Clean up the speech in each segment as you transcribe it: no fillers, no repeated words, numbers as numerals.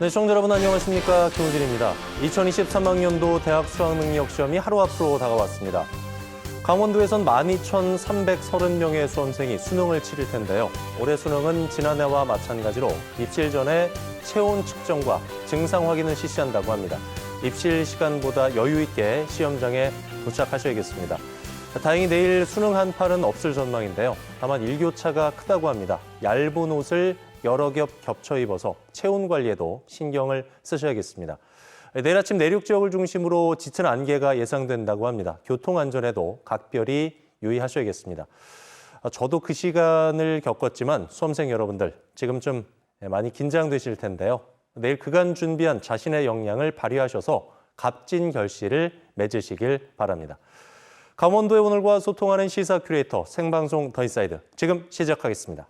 네, 시청자 여러분 안녕하십니까? 김우진입니다. 2023학년도 대학 수학능력시험이 하루 앞으로 다가왔습니다. 강원도에선 12,330명의 수험생이 수능을 치를 텐데요. 올해 수능은 지난해와 마찬가지로 입실 전에 체온 측정과 증상 확인을 실시한다고 합니다. 입실 시간보다 여유 있게 시험장에 도착하셔야겠습니다. 다행히 내일 수능 한파는 없을 전망인데요. 다만 일교차가 크다고 합니다. 얇은 옷을 여러 겹 겹쳐 입어서 체온 관리에도 신경을 쓰셔야겠습니다. 내일 아침 내륙 지역을 중심으로 짙은 안개가 예상된다고 합니다. 교통 안전에도 각별히 유의하셔야겠습니다. 저도 그 시간을 겪었지만 수험생 여러분들 지금쯤 많이 긴장되실 텐데요. 내일 그간 준비한 자신의 역량을 발휘하셔서 값진 결실을 맺으시길 바랍니다. 강원도의 오늘과 소통하는 시사 큐레이터 생방송 더 인사이드 지금 시작하겠습니다.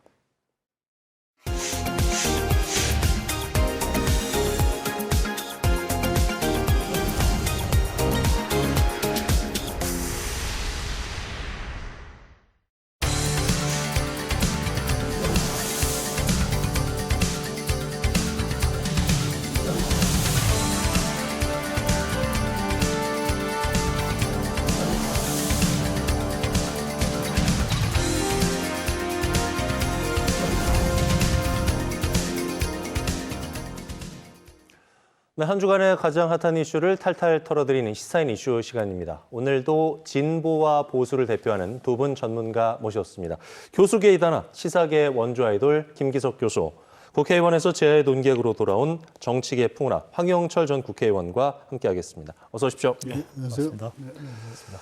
네, 한 주간의 가장 핫한 이슈를 탈탈 털어드리는 시사인 이슈 시간입니다. 오늘도 진보와 보수를 대표하는 두 분 전문가 모셨습니다. 교수계의 단아, 시사계의 원조 아이돌 김기석 교수, 국회의원에서 재해 논객으로 돌아온 정치계 풍운학 황영철 전 국회의원과 함께하겠습니다. 어서 오십시오. 네, 안녕하세요. 반갑습니다.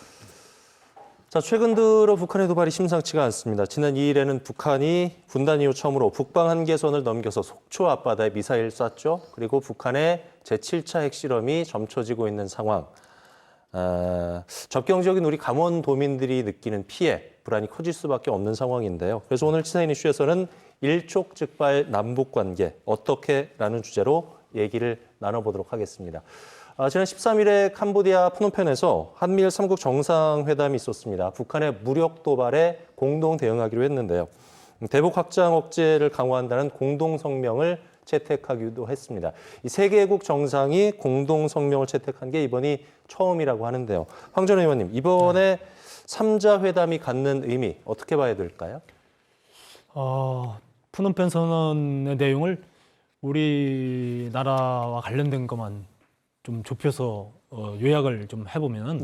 자, 최근 들어 북한의 도발이 심상치가 않습니다. 지난 2일에는 북한이 분단 이후 처음으로 북방 한계선을 넘겨서 속초 앞바다에 미사일 쐈죠. 그리고 북한의 제7차 핵실험이 점쳐지고 있는 상황. 접경 지역인 우리 강원도민들이 느끼는 피해, 불안이 커질 수밖에 없는 상황인데요. 그래서 오늘 시사인 이슈에서는 일촉즉발 남북관계 어떻게라는 주제로 얘기를 나눠보도록 하겠습니다. 지난 13일에 캄보디아 프놈펜에서 한미일 3국 정상회담이 있었습니다. 북한의 무력 도발에 공동 대응하기로 했는데요. 대북 확장 억제를 강화한다는 공동 성명을 채택하기도 했습니다. 이 세 개국 정상이 공동 성명을 채택한 게 이번이 처음이라고 하는데요. 황 전 의원님, 이번에 3자 회담이 갖는 의미 어떻게 봐야 될까요? 푸놈펜 선언의 내용을 우리나라와 관련된 것만 좀 좁혀서 요약을 좀 해보면은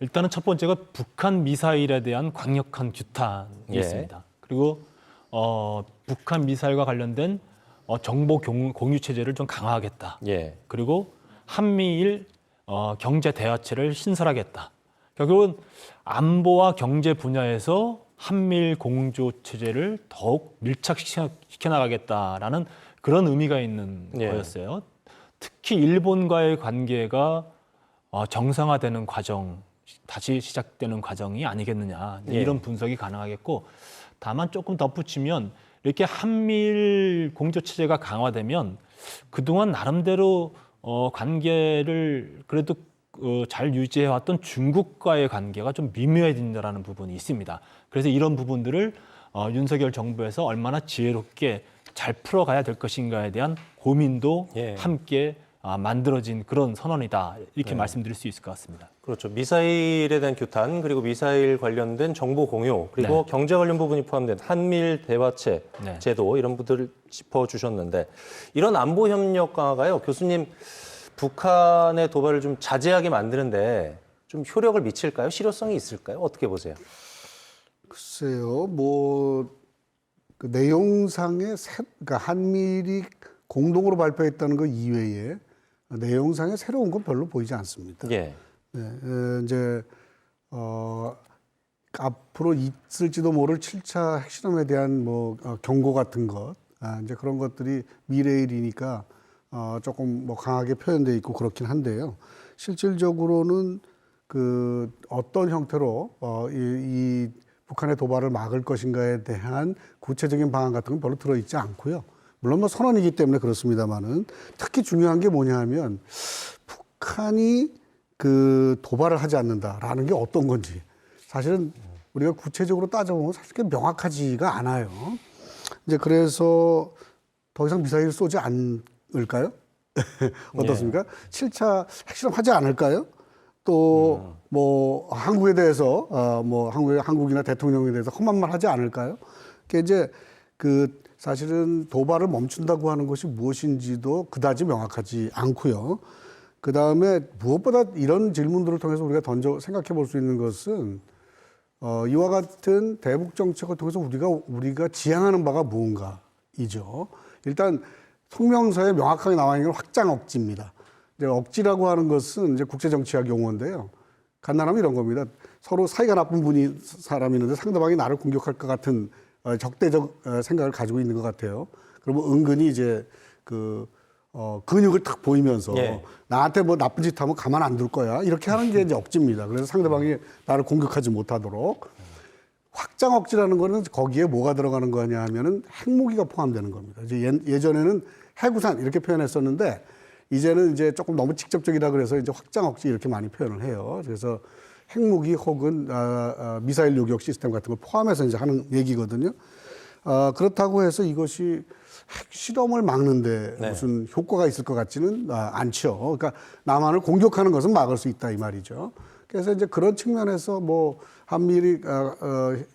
일단은 첫 번째가 북한 미사일에 대한 강력한 규탄이 있습니다. 그리고 북한 미사일과 관련된 정보 공유 체제를 좀 강화하겠다. 그리고 한미일 경제 대화체를 신설하겠다. 결국은 안보와 경제 분야에서 한미일 공조 체제를 더욱 밀착시켜 나가겠다라는 그런 의미가 있는 거였어요. 특히 일본과의 관계가 정상화되는 과정, 다시 시작되는 과정이 아니겠느냐 이런 분석이 가능하겠고, 다만 조금 덧붙이면 이렇게 한미일 공조 체제가 강화되면 그동안 나름대로 관계를 그래도 잘 유지해왔던 중국과의 관계가 좀 미묘해진다는 부분이 있습니다. 그래서 이런 부분들을 윤석열 정부에서 얼마나 지혜롭게 잘 풀어가야 될 것인가에 대한 고민도 함께 만들어진 그런 선언이다, 이렇게 말씀드릴 수 있을 것 같습니다. 그렇죠. 미사일에 대한 규탄, 그리고 미사일 관련된 정보 공유, 그리고 경제 관련 부분이 포함된 한미일 대화체 제도, 이런 부분들을 짚어주셨는데, 이런 안보 협력 강화가요, 교수님, 북한의 도발을 좀 자제하게 만드는데 좀 효력을 미칠까요? 실효성이 있을까요? 어떻게 보세요? 글쎄요, 그 내용상의 그러니까 한미일이 공동으로 발표했다는 것 이외에 내용상에 새로운 건 별로 보이지 않습니다. 이제 앞으로 있을지도 모를 7차 핵실험에 대한 경고 같은 것, 이제 그런 것들이 미래일이니까 조금 강하게 표현되어 있고 그렇긴 한데요. 실질적으로는 그 어떤 형태로 이 북한의 도발을 막을 것인가에 대한 구체적인 방안 같은 건 별로 들어있지 않고요. 물론 선언이기 때문에 그렇습니다만은, 특히 중요한 게 뭐냐 하면 북한이 그 도발을 하지 않는다라는 게 어떤 건지 사실은 우리가 구체적으로 따져보면 사실 명확하지가 않아요. 이제 그래서 더 이상 미사일을 쏘지 않을까요? 어떻습니까? 7차 핵실험 하지 않을까요? 또 뭐 한국에 대해서 뭐 한국이나 대통령에 대해서 험한 말 하지 않을까요? 그게 이제 그 사실은 도발을 멈춘다고 하는 것이 무엇인지도 그다지 명확하지 않고요. 그 다음에 무엇보다 이런 질문들을 통해서 우리가 생각해 볼 수 있는 것은 이와 같은 대북 정책을 통해서 우리가 지향하는 바가 무언가이죠. 일단 성명서에 명확하게 나와 있는 건 확장 억지입니다. 이제 억지라고 하는 것은 이제 국제 정치학 용어인데요. 간단하면 이런 겁니다. 서로 사이가 나쁜 사람이 있는데 상대방이 나를 공격할 것 같은 적대적 생각을 가지고 있는 것 같아요. 그러면 은근히 이제 근육을 탁 보이면서 예. 나한테 뭐 나쁜 짓 하면 가만 안 둘 거야. 이렇게 하는 게 이제 억지입니다. 그래서 상대방이 나를 공격하지 못하도록. 확장 억지라는 거는 거기에 뭐가 들어가는 거냐 하면은 핵무기가 포함되는 겁니다. 이제 예전에는 해구산 이렇게 표현했었는데 이제는 이제 조금 너무 직접적이라 그래서 이제 확장 억지 이렇게 많이 표현을 해요. 그래서 핵무기 혹은 미사일 요격 시스템 같은 걸 포함해서 이제 하는 얘기거든요. 그렇다고 해서 이것이 핵실험을 막는데 네. 무슨 효과가 있을 것 같지는 않죠. 그러니까 남한을 공격하는 것은 막을 수 있다 이 말이죠. 그래서 이제 그런 측면에서 뭐 한미일이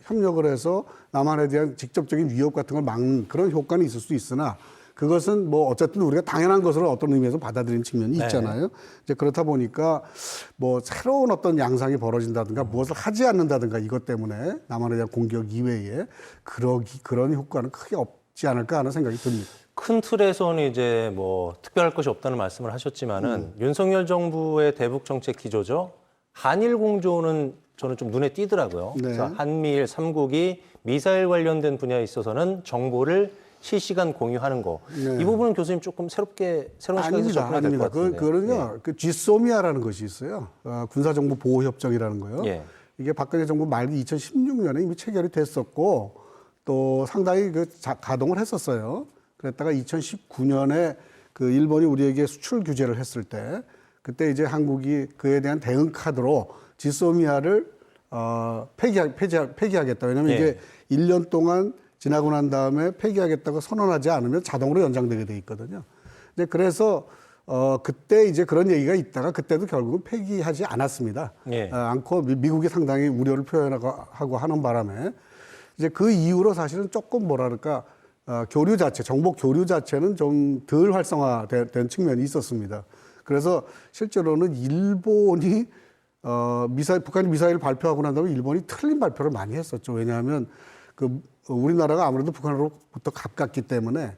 협력을 해서 남한에 대한 직접적인 위협 같은 걸 막는 그런 효과는 있을 수 있으나 그것은 뭐 어쨌든 우리가 당연한 것으로 어떤 의미에서 받아들이는 측면이 있잖아요. 이제 그렇다 보니까 뭐 새로운 어떤 양상이 벌어진다든가 무엇을 하지 않는다든가 이것 때문에 남한에 대한 공격 이외에 그런 효과는 크게 없지 않을까 하는 생각이 듭니다. 큰 틀에서는 이제 뭐 특별할 것이 없다는 말씀을 하셨지만은 윤석열 정부의 대북 정책 기조죠. 한일 공조는 저는 좀 눈에 띄더라고요. 네. 그래서 한미일 3국이 미사일 관련된 분야에 있어서는 정보를 실시간 공유하는 거. 네. 이 부분은 교수님 조금 새로운 시각에서 접근해야 될 것 같은데. 그거는요. 그 GSOMIA라는 것이 있어요. 군사정보 보호협정이라는 거요. 예. 이게 박근혜 정부 말기 2016년에 이미 체결이 됐었고 또 상당히 가동을 했었어요. 그랬다가 2019년에 그 일본이 우리에게 수출 규제를 했을 때 그때 이제 한국이 그에 대한 대응 카드로 GSOMIA를 폐기하겠다. 왜냐하면 예. 이게 1년 동안 지나고 난 다음에 폐기하겠다고 선언하지 않으면 자동으로 연장되게 돼 있거든요. 이제 그래서 그때 이제 그런 얘기가 있다가 그때도 결국은 폐기하지 않았습니다. 예. 않고 미국이 상당히 우려를 표현하고 하는 바람에 이제 그 이후로 사실은 조금 뭐랄까 교류 자체, 정보 교류 자체는 좀 덜 활성화된 측면이 있었습니다. 그래서 실제로는 일본이 북한이 미사일을 발표하고 난 다음에 일본이 틀린 발표를 많이 했었죠. 왜냐하면 우리나라가 아무래도 북한으로부터 가깝기 때문에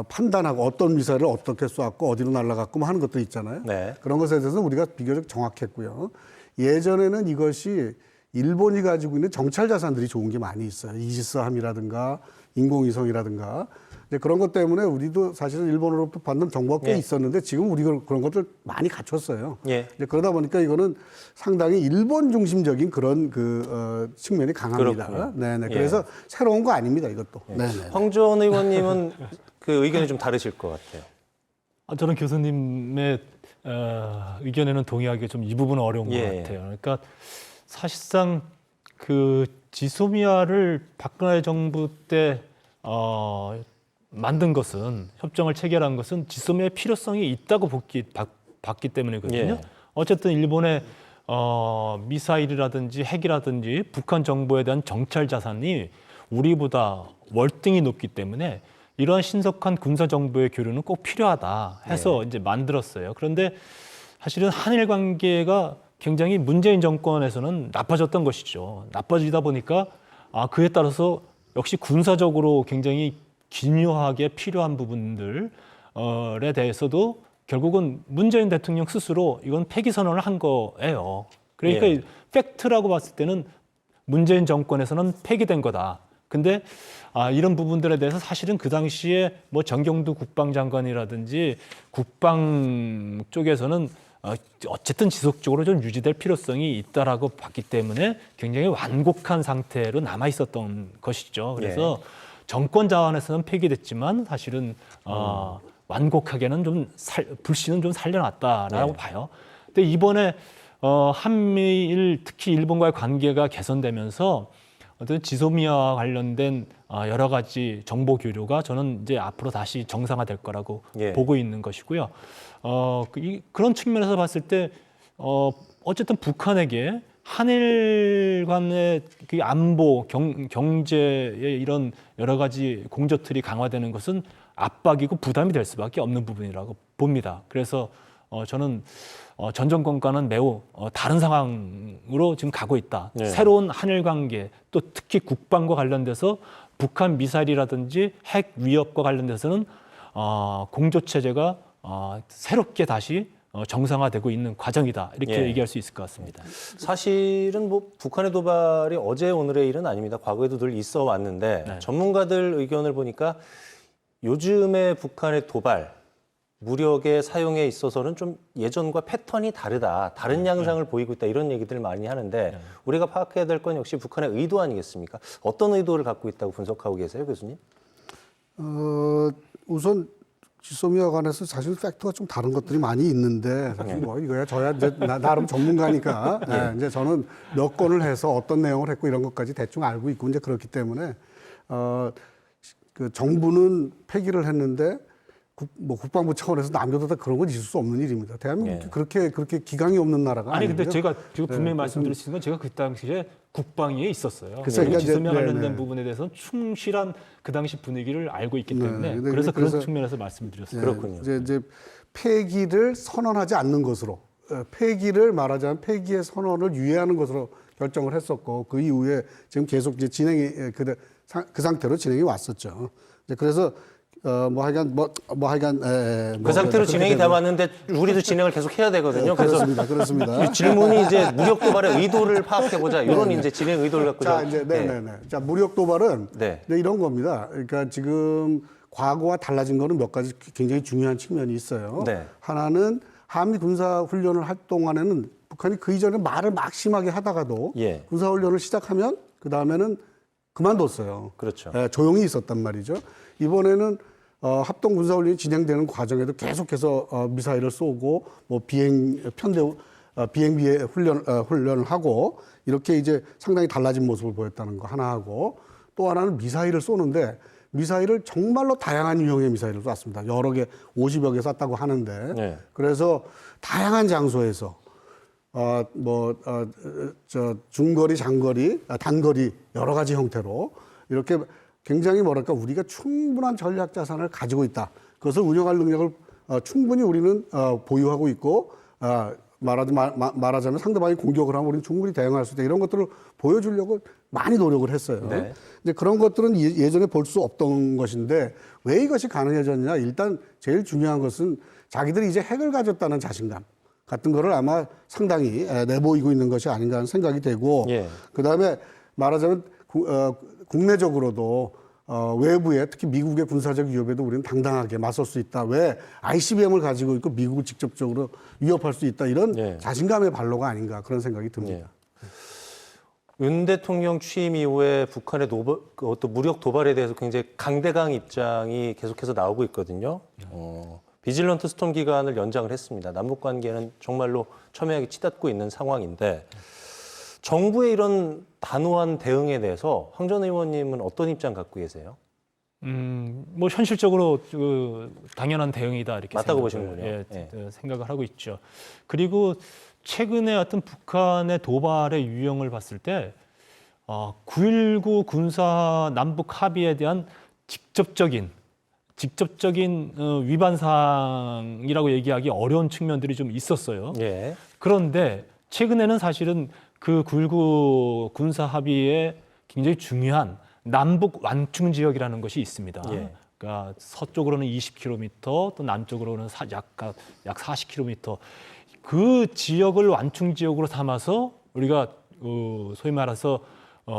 판단하고 어떤 미사일을 어떻게 쏘았고 어디로 날아갔고 뭐 하는 것도 있잖아요. 네. 그런 것에 대해서 우리가 비교적 정확했고요. 예전에는 이것이 일본이 가지고 있는 정찰 자산들이 좋은 게 많이 있어요. 이지스함이라든가 인공위성이라든가 이제 그런 것 때문에 우리도 사실은 일본으로부터 받는 정보가 꽤 예. 있었는데 지금 우리가 그런 것들 많이 갖췄어요. 예. 이제 그러다 보니까 이거는 상당히 일본 중심적인 그런 측면이 강합니다. 그렇군요. 네네. 예. 그래서 새로운 거 아닙니다. 이것도. 네네. 황교안 의원님은 그 의견이 좀 다르실 것 같아요. 저는 교수님의 의견에는 동의하기 좀 이 부분은 어려운 것 예. 같아요. 그러니까 사실상 그 지소미아를 박근혜 정부 때 만든 것은 협정을 체결한 것은 지소미아의 필요성이 있다고 봤기 때문이거든요. 예. 어쨌든 일본의 미사일이라든지 핵이라든지 북한 정보에 대한 정찰 자산이 우리보다 월등히 높기 때문에 이러한 신속한 군사 정보의 교류는 꼭 필요하다 해서 이제 만들었어요. 그런데 사실은 한일 관계가 굉장히 문재인 정권에서는 나빠졌던 것이죠. 나빠지다 보니까 그에 따라서 역시 군사적으로 굉장히 기묘하게 필요한 부분들에 대해서도 결국은 문재인 대통령 스스로 이건 폐기 선언을 한 거예요. 그러니까 예. 팩트라고 봤을 때는 문재인 정권에서는 폐기된 거다. 근데 이런 부분들에 대해서 사실은 그 당시에 뭐 정경두 국방장관이라든지 국방 쪽에서는 어쨌든 지속적으로 좀 유지될 필요성이 있다라고 봤기 때문에 굉장히 완곡한 상태로 남아 있었던 것이죠. 그래서 정권 자원에서는 폐기됐지만 사실은 완곡하게는 좀 불씨는 좀 살려놨다라고 봐요. 근데 이번에 한미일 특히 일본과의 관계가 개선되면서 어떤 지소미아와 관련된 여러 가지 정보 교류가 저는 이제 앞으로 다시 정상화될 거라고 보고 있는 것이고요. 그런 측면에서 봤을 때 어쨌든 북한에게 한일 간의 그 안보, 경제의 이런 여러 가지 공조틀이 강화되는 것은 압박이고 부담이 될 수밖에 없는 부분이라고 봅니다. 그래서 저는 전 정권과는 매우 다른 상황으로 지금 가고 있다. 새로운 한일 관계, 또 특히 국방과 관련돼서 북한 미사일이라든지 핵 위협과 관련돼서는 공조 체제가 새롭게 다시 정상화되고 있는 과정이다. 이렇게 얘기할 수 있을 것 같습니다. 사실은 뭐 북한의 도발이 어제 오늘의 일은 아닙니다. 과거에도 늘 있어 왔는데 전문가들 의견을 보니까 요즘의 북한의 도발, 무력의 사용에 있어서는 좀 예전과 패턴이 다르다. 다른 양상을 보이고 있다. 이런 얘기들을 많이 하는데 우리가 파악해야 될 건 역시 북한의 의도 아니겠습니까? 어떤 의도를 갖고 있다고 분석하고 계세요, 교수님? 우선 지소미아 관해서 사실 팩트가 좀 다른 것들이 많이 있는데 사실 뭐 이거야 저야 이제 나름 전문가니까 이제 저는 몇 건을 해서 어떤 내용을 했고 이런 것까지 대충 알고 있고 이제 그렇기 때문에 그 정부는 폐기를 했는데 국방부 차원에서 남겨뒀다 그런 건 있을 수 없는 일입니다. 대한민국이 그렇게 기강이 없는 나라가 아니 아닙니다. 근데 제가 분명히 말씀드릴 수 있는 건 제가 그 당시에 국방위에 있었어요. 그러니까 지소미아 관련된 부분에 대해서는 충실한 그 당시 분위기를 알고 있기 때문에 그래서 그런 측면에서 말씀드렸어요. 그렇군요. 이제 폐기를 선언하지 않는 것으로 폐기를 말하자면 폐기의 선언을 유예하는 것으로 결정을 했었고 그 이후에 지금 계속 이제 진행이 그 상태로 진행이 왔었죠. 이제 그래서 그 상태로 진행이 돼 왔는데 우리도 진행을 계속 해야 되거든요. 그렇습니다. 이 질문이 이제 무력 도발의 의도를 파악해 보자. 이런 이제 진행 의도를 갖고 자, 무력 도발은 이런 겁니다. 그러니까 지금 과거와 달라진 거는 몇 가지 굉장히 중요한 측면이 있어요. 하나는 한미 군사 훈련을 할 동안에는 북한이 그 이전에 말을 막 심하게 하다가도 군사 훈련을 시작하면 그 다음에는 그만뒀어요. 그렇죠. 조용히 있었단 말이죠. 이번에는 합동 군사 훈련이 진행되는 과정에도 계속해서 미사일을 쏘고 뭐 비행비의 훈련을 하고 이렇게 이제 상당히 달라진 모습을 보였다는 거 하나 하고 또 하나는 미사일을 쏘는데 미사일을 정말로 다양한 유형의 미사일을 쐈습니다. 여러 개 50여 개 쐈다고 하는데 그래서 다양한 장소에서 중거리, 장거리, 단거리 여러 가지 형태로 이렇게 굉장히 우리가 충분한 전략 자산을 가지고 있다. 그것을 운영할 능력을 충분히 우리는 보유하고 있고 말하자면 상대방이 공격을 하면 우리는 충분히 대응할 수 있다. 이런 것들을 보여주려고 많이 노력을 했어요. 이제 그런 것들은 예전에 볼 수 없던 것인데 왜 이것이 가능해졌냐? 일단 제일 중요한 것은 자기들이 이제 핵을 가졌다는 자신감 같은 거를 아마 상당히 내보이고 있는 것이 아닌가 하는 생각이 되고 그다음에 말하자면 국내적으로도 외부에 특히 미국의 군사적 위협에도 우리는 당당하게 맞설 수 있다. 왜 ICBM을 가지고 있고 미국을 직접적으로 위협할 수 있다. 이런 자신감의 발로가 아닌가 그런 생각이 듭니다. 윤 대통령 취임 이후에 북한의 어떤 무력 도발에 대해서 굉장히 강대강 입장이 계속해서 나오고 있거든요. 비질런트 스톰 기간을 연장을 했습니다. 남북 관계는 정말로 첨예하게 치닫고 있는 상황인데 정부의 이런 단호한 대응에 대해서 황 전 의원님은 어떤 입장 갖고 계세요? 뭐 현실적으로 당연한 대응이다 이렇게 맞다고 보시는군요. 생각을 하고 있죠. 그리고 최근에 어떤 북한의 도발의 유형을 봤을 때 9.19 군사 남북 합의에 대한 직접적인 위반 사항이라고 얘기하기 어려운 측면들이 좀 있었어요. 그런데 최근에는 사실은 그 9.19 군사 합의에 굉장히 중요한 남북 완충 지역이라는 것이 있습니다. 그러니까 서쪽으로는 20km, 또 남쪽으로는 약 40km. 그 지역을 완충 지역으로 삼아서 우리가 소위 말해서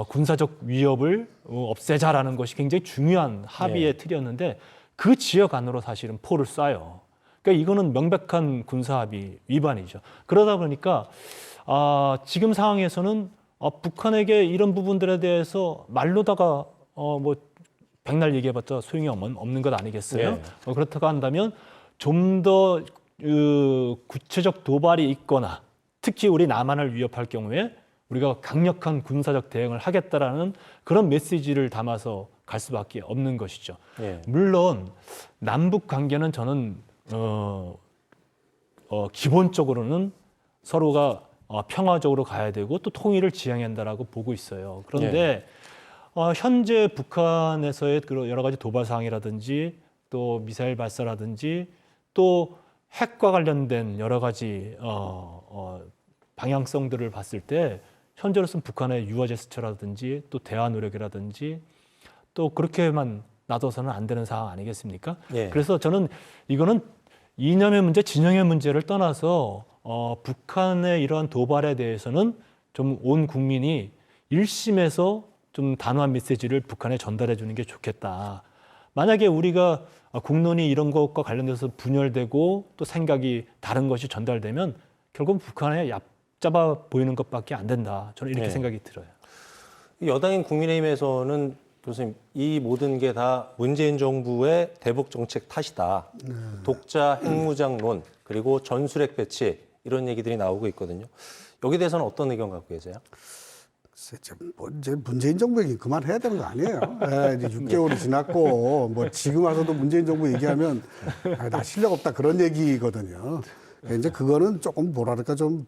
군사적 위협을 없애자라는 것이 굉장히 중요한 합의의 틀이었는데 그 지역 안으로 사실은 포를 쏴요. 그러니까 이거는 명백한 군사 합의 위반이죠. 그러다 보니까 지금 상황에서는 북한에게 이런 부분들에 대해서 말로다가 뭐 백날 얘기해봤자 소용이 없는 것 아니겠어요? 그렇다고 한다면 좀 더 구체적 도발이 있거나 특히 우리 남한을 위협할 경우에 우리가 강력한 군사적 대응을 하겠다라는 그런 메시지를 담아서 갈 수밖에 없는 것이죠. 예. 물론 남북 관계는 저는 기본적으로는 서로가 평화적으로 가야 되고 또 통일을 지향해야 한다라고 보고 있어요. 그런데 현재 북한에서의 그런 여러 가지 도발 사항이라든지 또 미사일 발사라든지 또 핵과 관련된 여러 가지 방향성들을 봤을 때 현재로서는 북한의 유화 제스처라든지 또 대화 노력이라든지 또 그렇게만 놔둬서는 안 되는 상황 아니겠습니까? 예. 그래서 저는 이거는 이념의 문제, 진영의 문제를 떠나서 북한의 이러한 도발에 대해서는 좀 온 국민이 일심에서 좀 단호한 메시지를 북한에 전달해 주는 게 좋겠다. 만약에 우리가 국론이 이런 것과 관련돼서 분열되고 또 생각이 다른 것이 전달되면 결국 북한에 얕잡아 보이는 것밖에 안 된다. 저는 이렇게 네. 생각이 들어요. 여당인 국민의힘에서는 교수님 이 모든 게 다 문재인 정부의 대북 정책 탓이다. 독자 핵무장론 그리고 전술핵 배치 이런 얘기들이 나오고 있거든요. 여기 대해서는 어떤 의견 갖고 계세요? 뭐 이제 문재인 정부 얘기 그만해야 되는 거 아니에요? 이제 6개월이 지났고 뭐 지금 와서도 문재인 정부 얘기하면 나 실력 없다 그런 얘기거든요. 이제 그거는 조금 뭐랄까 좀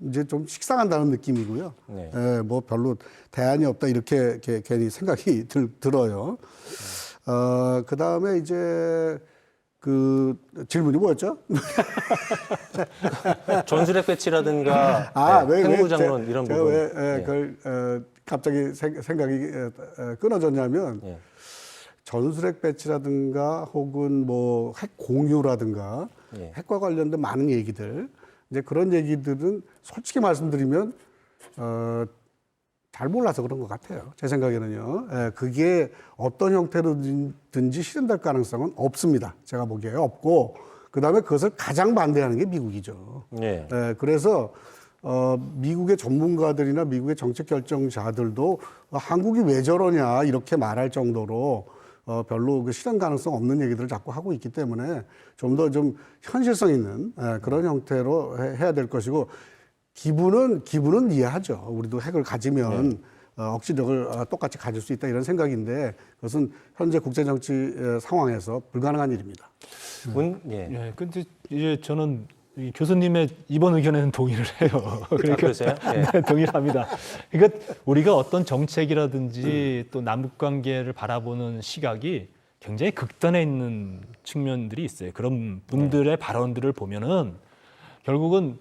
이제 좀 식상한다는 느낌이고요. 네. 뭐 별로 대안이 없다 이렇게 괜히 생각이 들어요. 그 다음에 이제 그 질문이 뭐였죠? 전술핵 배치라든가 핵무장론 이런 부분. 왜 그걸 갑자기 생각이 끊어졌냐면 예. 전술핵 배치라든가 혹은 뭐 핵 공유라든가 예. 핵과 관련된 많은 얘기들 이제 그런 얘기들은 솔직히 말씀드리면 잘 몰라서 그런 것 같아요. 제 생각에는요. 그게 어떤 형태로든지 실현될 가능성은 없습니다. 제가 보기에 없고 그다음에 그것을 가장 반대하는 게 미국이죠. 예. 그래서 미국의 전문가들이나 미국의 정책 결정자들도 한국이 왜 저러냐 이렇게 말할 정도로 별로 그 실현 가능성 없는 얘기들을 자꾸 하고 있기 때문에 좀 더 좀 현실성 있는 그런 형태로 해야 될 것이고 기분은 이해하죠. 우리도 핵을 가지면 억지력을 똑같이 가질 수 있다 이런 생각인데 그것은 현재 국제정치 상황에서 불가능한 일입니다. 예. 근데 이제 저는 이 교수님의 이번 의견에는 동의를 해요. 그러니까 그러세요? 예. 네, 동의를 합니다. 그러니까 우리가 어떤 정책이라든지 또 남북 관계를 바라보는 시각이 굉장히 극단에 있는 측면들이 있어요. 그런 분들의 발언들을 보면은 결국은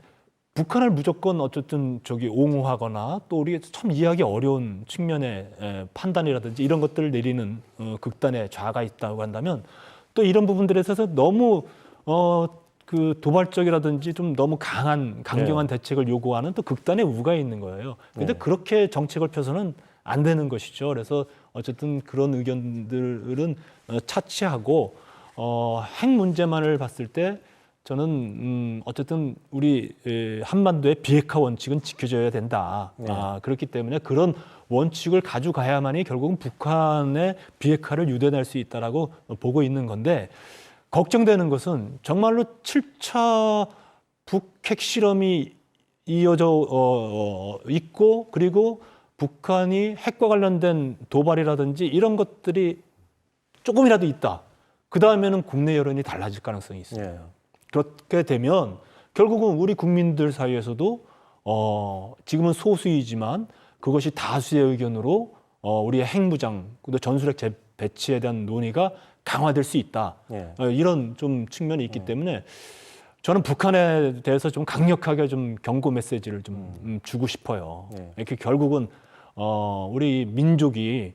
북한을 무조건 어쨌든 옹호하거나 또 우리 참 이해하기 어려운 측면의 판단이라든지 이런 것들을 내리는 극단의 좌가 있다고 한다면 또 이런 부분들에 있어서 너무 그 도발적이라든지 좀 너무 강경한 대책을 요구하는 또 극단의 우가 있는 거예요. 근데 그렇게 정책을 펴서는 안 되는 것이죠. 그래서 어쨌든 그런 의견들은 차치하고 핵 문제만을 봤을 때 저는 어쨌든 우리 한반도의 비핵화 원칙은 지켜져야 된다. 그렇기 때문에 그런 원칙을 가져가야만이 결국은 북한의 비핵화를 유도할 수 있다라고 보고 있는 건데 걱정되는 것은 정말로 7차 북핵 실험이 이어져 있고 그리고 북한이 핵과 관련된 도발이라든지 이런 것들이 조금이라도 있다. 그 다음에는 국내 여론이 달라질 가능성이 있습니다. 예. 그렇게 되면 결국은 우리 국민들 사이에서도 지금은 소수이지만 그것이 다수의 의견으로 우리의 핵무장, 또 전술핵 배치에 대한 논의가 강화될 수 있다. 이런 좀 측면이 있기 때문에 저는 북한에 대해서 좀 강력하게 좀 경고 메시지를 좀 주고 싶어요. 이렇게 결국은 우리 민족이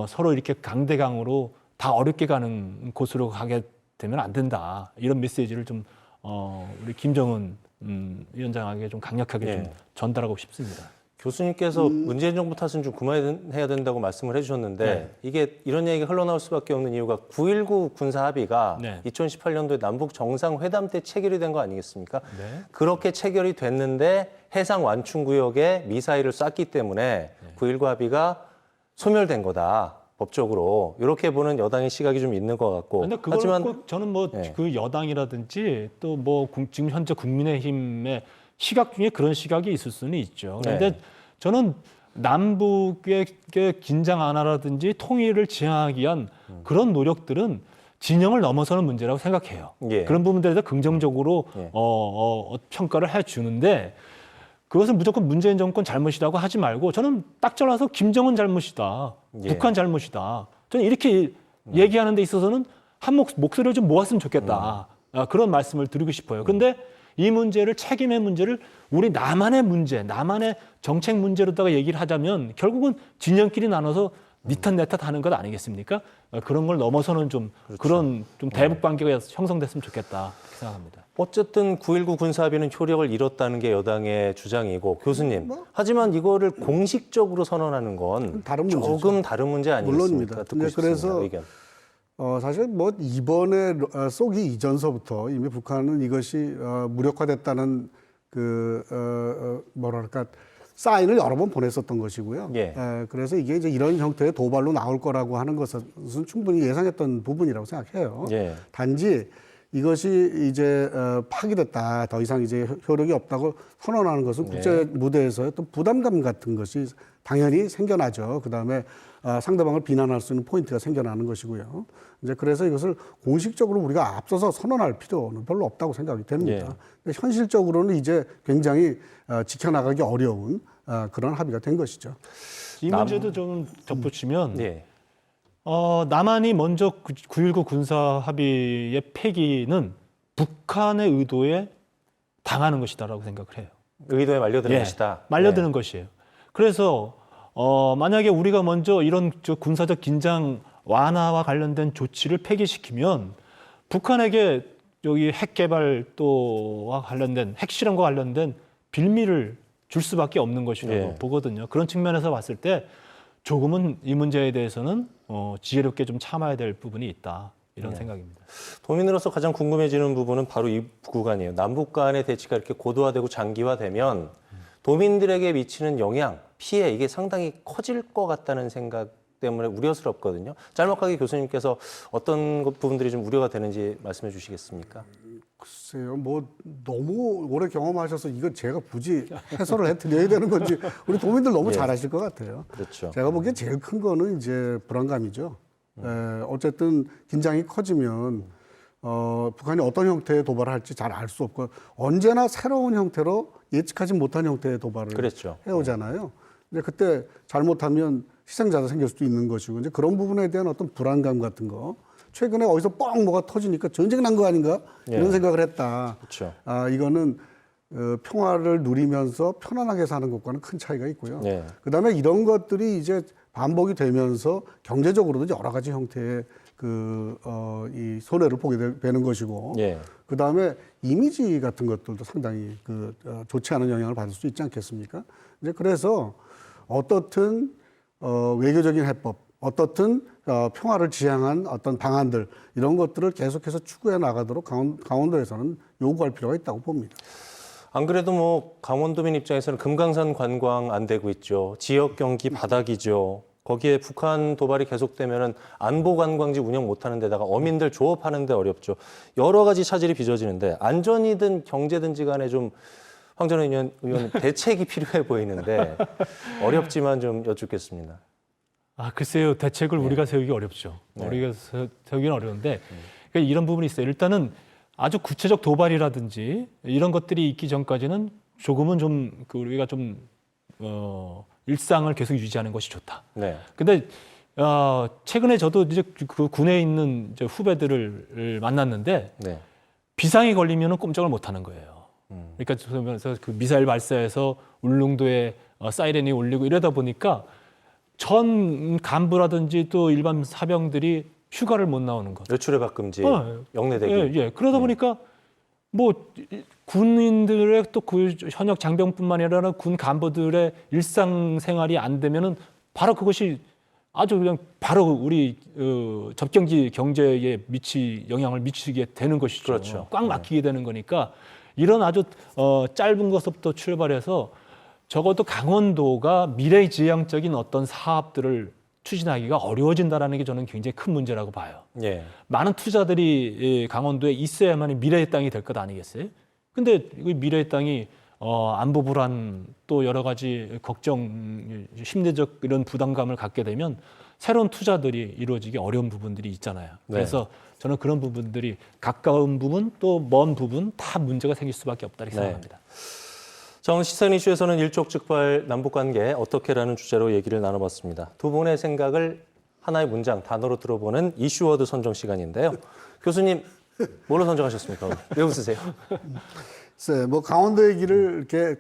서로 이렇게 강대강으로 다 어렵게 가는 곳으로 가게 되면 안 된다. 이런 메시지를 좀 우리 김정은 위원장에게 좀 강력하게 좀 전달하고 싶습니다. 교수님께서 문재인 정부 탓은 좀 그만해야 된다고 말씀을 해주셨는데 이게 이런 얘기가 흘러나올 수밖에 없는 이유가 9.19 군사 합의가 2018년도에 남북 정상회담 때 체결이 된 거 아니겠습니까? 그렇게 체결이 됐는데 해상 완충구역에 미사일을 쐈기 때문에 9.19 합의가 소멸된 거다. 법적으로 이렇게 보는 여당의 시각이 좀 있는 것 같고. 근데 그걸 꼭 저는 뭐 그 여당이라든지 또 뭐 지금 현재 국민의힘의 시각 중에 그런 시각이 있을 수는 있죠. 그런데 저는 남북의 긴장 완화라든지 통일을 지향하기 위한 그런 노력들은 진영을 넘어서는 문제라고 생각해요. 예. 그런 부분들에 대해서 긍정적으로 예. 평가를 해주는데 그것은 무조건 문재인 정권 잘못이라고 하지 말고 저는 딱 잘라서 김정은 잘못이다. 예. 북한 잘못이다. 저는 이렇게 얘기하는 데 있어서는 한 목소리를 좀 모았으면 좋겠다. 그런 말씀을 드리고 싶어요. 그런데 이 문제를 책임의 문제를 우리 나만의 문제, 나만의 정책 문제로다가 얘기를 하자면 결국은 진영끼리 나눠서 니 탓 내 탓 하는 것 아니겠습니까? 그런 걸 넘어서는 좀 그렇죠. 그런 좀 대북 관계가 형성됐으면 좋겠다 이렇게 생각합니다. 어쨌든 9.19 군사합의는 효력을 잃었다는 게 여당의 주장이고 교수님. 하지만 이거를 공식적으로 선언하는 건 다른 문제죠. 조금 다른 문제 아니겠습니까? 물론입니다. 듣고 근데 싶습니다. 그래서 의견. 사실 뭐 이번에 쏘기 이전서부터 이미 북한은 이것이 무력화됐다는 뭐랄까 사인을 여러 번 보냈었던 것이고요. 예. 그래서 이게 이제 이런 형태의 도발로 나올 거라고 하는 것은 충분히 예상했던 부분이라고 생각해요. 예. 단지 이것이 이제 파기됐다, 더 이상 이제 효력이 없다고 선언하는 것은 국제 무대에서의 또 부담감 같은 것이 당연히 생겨나죠. 그다음에 상대방을 비난할 수 있는 포인트가 생겨나는 것이고요. 이제 그래서 이것을 공식적으로 우리가 앞서서 선언할 필요는 별로 없다고 생각이 됩니다. 근데 현실적으로는 이제 굉장히 지켜나가기 어려운 그런 합의가 된 것이죠. 이 문제도 좀 덧붙이면 예. 남한이 먼저 9.19 군사 합의의 폐기는 북한의 의도에 당하는 것이다라고 생각을 해요. 의도에 말려드는 것이다. 말려드는 것이에요. 그래서 만약에 우리가 먼저 이런 군사적 긴장 완화와 관련된 조치를 폐기시키면 북한에게 여기 핵 개발 또와 관련된 핵 실험과 관련된 빌미를 줄 수밖에 없는 것이라고 보거든요. 그런 측면에서 봤을 때 조금은 이 문제에 대해서는 지혜롭게 좀 참아야 될 부분이 있다. 이런 생각입니다. 도민으로서 가장 궁금해지는 부분은 바로 이 구간이에요. 남북 간의 대치가 이렇게 고도화되고 장기화되면 도민들에게 미치는 영향, 피해 이게 상당히 커질 것 같다는 생각 때문에 우려스럽거든요. 짤막하게 교수님께서 어떤 부분들이 좀 우려가 되는지 말씀해 주시겠습니까? 글쎄요, 뭐 너무 오래 경험하셔서 이거 제가 굳이 해설을 해드려야 되는 건지 우리 도민들 너무 잘 아실 것 같아요. 그렇죠. 제가 보기엔 제일 큰 거는 이제 불안감이죠. 어쨌든 긴장이 커지면 북한이 어떤 형태의 도발을 할지 잘 알 수 없고 언제나 새로운 형태로 예측하지 못한 형태의 도발을 그랬죠. 해오잖아요. 근데 그때 잘못하면 희생자가 생길 수도 있는 것이고 이제 그런 부분에 대한 어떤 불안감 같은 거. 최근에 어디서 뻥 뭐가 터지니까 전쟁 난 거 아닌가 이런 생각을 했다. 그렇죠. 이거는 평화를 누리면서 편안하게 사는 것과는 큰 차이가 있고요. 그다음에 이런 것들이 이제 반복이 되면서 경제적으로도 여러 가지 형태의 이 손해를 보게 되는 것이고, 그다음에 이미지 같은 것들도 상당히 좋지 않은 영향을 받을 수 있지 않겠습니까? 이제 그래서 어떻든 외교적인 해법, 어떻든 평화를 지향한 어떤 방안들 이런 것들을 계속해서 추구해 나가도록 강원도에서는 요구할 필요가 있다고 봅니다. 안 그래도 뭐 강원도민 입장에서는 금강산 관광 안 되고 있죠. 지역 경기 바닥이죠. 거기에 북한 도발이 계속되면은 안보 관광지 운영 못하는 데다가 어민들 조업하는 데 어렵죠. 여러 가지 차질이 빚어지는데 안전이든 경제든지 간에 좀 황 전 의원 대책이 필요해 보이는데 어렵지만 좀 여쭙겠습니다. 글쎄요. 대책을 우리가 세우기 어렵죠. 우리가 세우기는 어려운데 그러니까 이런 부분이 있어요. 일단은 아주 구체적 도발이라든지 이런 것들이 있기 전까지는 조금은 좀 우리가 좀 일상을 계속 유지하는 것이 좋다. 근데 최근에 저도 이제 그 군에 있는 이제 후배들을 만났는데 비상이 걸리면은 꼼짝을 못 하는 거예요. 그러니까 그러면서 그 미사일 발사해서 울릉도에 사이렌이 울리고 이러다 보니까 전 간부라든지 또 일반 사병들이 휴가를 못 나오는 것. 외출의 박금지, 영내대기. 그러다 보니까 뭐 군인들의 또 그 현역 장병뿐만 아니라 군 간부들의 일상생활이 안 되면은 바로 그것이 아주 그냥 바로 우리 접경지 경제에 영향을 미치게 되는 것이죠. 그렇죠. 꽉 막히게 되는 거니까 이런 아주 짧은 것부터 출발해서 적어도 강원도가 미래지향적인 어떤 사업들을 추진하기가 어려워진다는 게 저는 굉장히 큰 문제라고 봐요. 많은 투자들이 강원도에 있어야만 미래의 땅이 될 것 아니겠어요? 근데 이 미래의 땅이 안보 불안 또 여러 가지 걱정, 심리적 이런 부담감을 갖게 되면 새로운 투자들이 이루어지기 어려운 부분들이 있잖아요. 그래서 저는 그런 부분들이 가까운 부분 또 먼 부분 다 문제가 생길 수밖에 없다 이렇게 생각합니다. 자, 오늘 시선 이슈에서는 일촉즉발 남북관계 어떻게라는 주제로 얘기를 나눠봤습니다. 두 분의 생각을 하나의 문장, 단어로 들어보는 이슈워드 선정 시간인데요. 교수님, 뭘로 선정하셨습니까? 왜 웃으세요? 글쎄, 뭐 강원도 얘기를 이렇게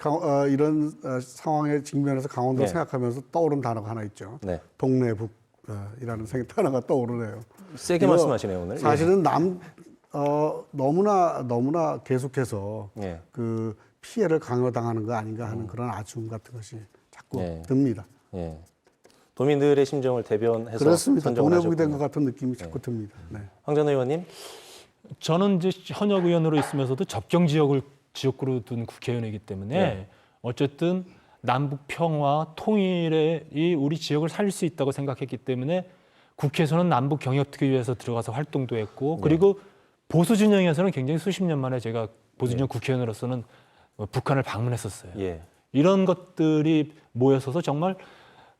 이런 상황에 직면해서 강원도를 생각하면서 떠오른 단어가 하나 있죠. 동래북이라는 단어가 떠오르네요. 세게 말씀하시네요, 오늘. 사실은 너무나 계속해서 그 피해를 강요당하는 거 아닌가 하는 그런 아쉬움 같은 것이 자꾸 듭니다. 도민들의 심정을 대변해서 그렇습니다. 선정을 동래북이 된 것 하셨군요. 같은 느낌이 자꾸 듭니다. 황 전 의원님. 저는 이제 현역 의원으로 있으면서도 접경 지역구로 둔 국회의원이기 때문에 어쨌든 남북 평화 통일이 우리 지역을 살릴 수 있다고 생각했기 때문에 국회에서는 남북 경협특위위에서 들어가서 활동도 했고 그리고 보수 진영에서는 굉장히 수십 년 만에 제가 보수 진영 국회의원으로서는 북한을 방문했었어요. 이런 것들이 모여서서 정말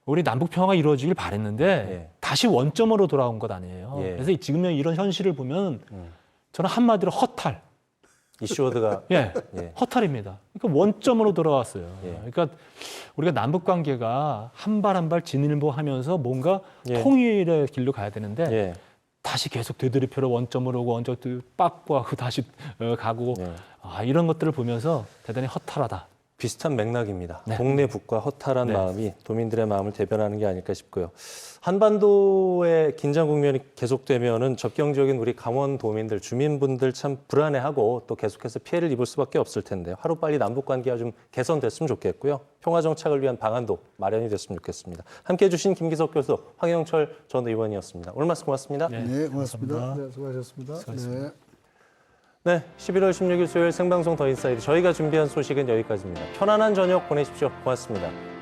우리 남북 평화가 이루어지길 바랬는데 다시 원점으로 돌아온 것 아니에요. 그래서 지금 이런 현실을 보면 저는 한마디로 허탈. 이슈워드가 허탈입니다. 그러니까 원점으로 돌아왔어요. 그러니까 우리가 남북 관계가 한 발 한 발 진일보하면서 뭔가 통일의 길로 가야 되는데 다시 계속 되돌이표로 원점으로 오고 원점 빠꾸하고 다시 가고 이런 것들을 보면서 대단히 허탈하다. 비슷한 맥락입니다. 동래북과 허탈한 마음이 도민들의 마음을 대변하는 게 아닐까 싶고요. 한반도의 긴장 국면이 계속되면은 접경지역인 우리 강원도민들, 주민분들 참 불안해하고 또 계속해서 피해를 입을 수밖에 없을 텐데요. 하루빨리 남북 관계가 좀 개선됐으면 좋겠고요. 평화 정착을 위한 방안도 마련이 됐으면 좋겠습니다. 함께해 주신 김기석 교수, 황영철 전 의원이었습니다. 오늘 말씀 고맙습니다. 네, 고맙습니다. 네, 수고하셨습니다. 네, 11월 16일 수요일 생방송 더 인사이드 저희가 준비한 소식은 여기까지입니다. 편안한 저녁 보내십시오. 고맙습니다.